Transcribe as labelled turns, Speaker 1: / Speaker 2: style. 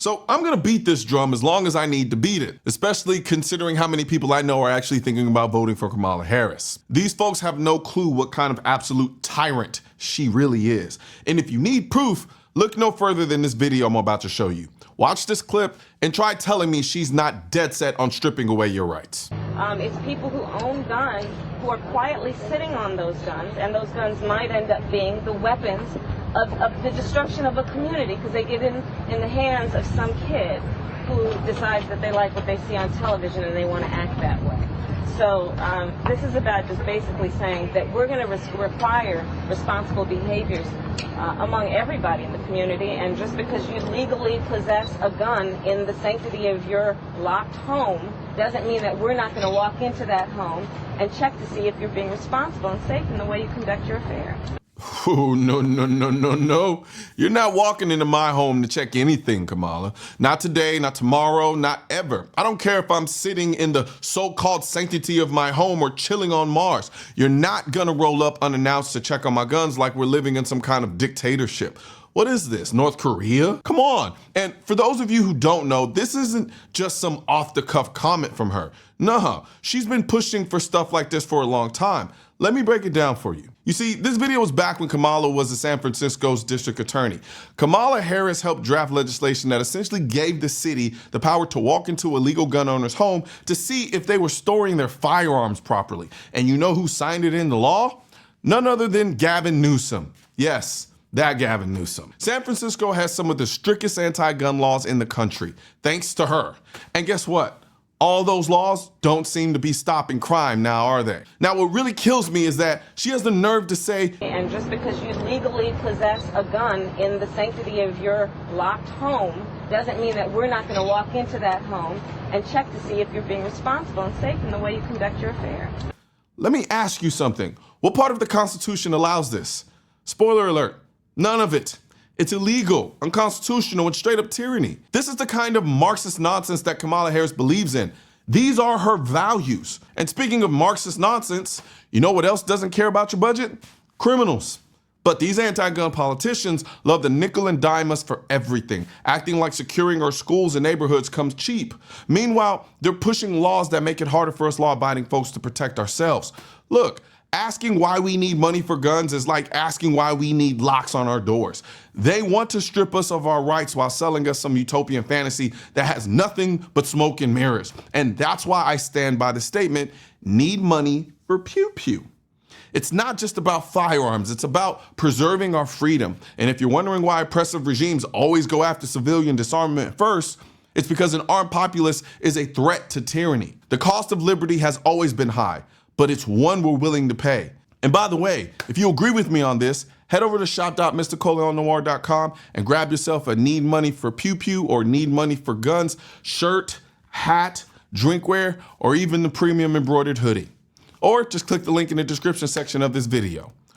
Speaker 1: So I'm gonna beat this drum as long as I need to beat it, especially considering how many people I know are actually thinking about voting for Kamala Harris. These folks have no clue what kind of absolute tyrant she really is. And if you need proof, look no further than this video I'm about to show you. Watch this clip and try telling me she's not dead set on stripping away your rights.
Speaker 2: It's people who own guns who are quietly sitting on those guns, and those guns might end up being the weapons of the destruction of a community because they get in the hands of some kid who decides that they like what they see on television and they want to act that way. So this is about just basically saying that we're going to require responsible behaviors among everybody in the community, and just because you legally possess a gun in the sanctity of your locked home doesn't mean that we're not going to walk into that home and check to see if you're being responsible and safe in the way you conduct your affairs.
Speaker 1: Oh, no. You're not walking into my home to check anything, Kamala. Not today, not tomorrow, not ever. I don't care if I'm sitting in the so-called sanctity of my home or chilling on Mars. You're not gonna roll up unannounced to check on my guns like we're living in some kind of dictatorship. What is this, North Korea? Come on. And for those of you who don't know, this isn't just some off-the-cuff comment from her. Nah, she's been pushing for stuff like this for a long time. Let me break it down for you. You see, this video was back when Kamala was the San Francisco's district attorney. Kamala Harris helped draft legislation that essentially gave the city the power to walk into a legal gun owner's home to see if they were storing their firearms properly. And you know who signed it into law? None other than Gavin Newsom. Yes, that Gavin Newsom. San Francisco has some of the strictest anti-gun laws in the country, thanks to her. And guess what? All those laws don't seem to be stopping crime now, are they? Now, what really kills me is that she has the nerve to say,
Speaker 2: and just because you legally possess a gun in the sanctity of your locked home doesn't mean that we're not going to walk into that home and check to see if you're being responsible and safe in the way you conduct your affairs.
Speaker 1: Let me ask you something. What part of the Constitution allows this? Spoiler alert, none of it. It's illegal, unconstitutional, and straight up tyranny. This is the kind of Marxist nonsense that Kamala Harris believes in. These are her values. And speaking of Marxist nonsense, you know what else doesn't care about your budget? Criminals. But these anti-gun politicians love to nickel and dime us for everything, acting like securing our schools and neighborhoods comes cheap. Meanwhile, they're pushing laws that make it harder for us law-abiding folks to protect ourselves. Look, asking why we need money for guns is like asking why we need locks on our doors. They want to strip us of our rights while selling us some utopian fantasy that has nothing but smoke and mirrors. And that's why I stand by the statement, need money for pew pew. It's not just about firearms, it's about preserving our freedom. And if you're wondering why oppressive regimes always go after civilian disarmament first, it's because an armed populace is a threat to tyranny. The cost of liberty has always been high, but it's one we're willing to pay. And by the way, if you agree with me on this, head over to shop.mrcoleonnoir.com and grab yourself a need money for pew pew or need money for guns shirt, hat, drinkware, or even the premium embroidered hoodie. Or just click the link in the description section of this video.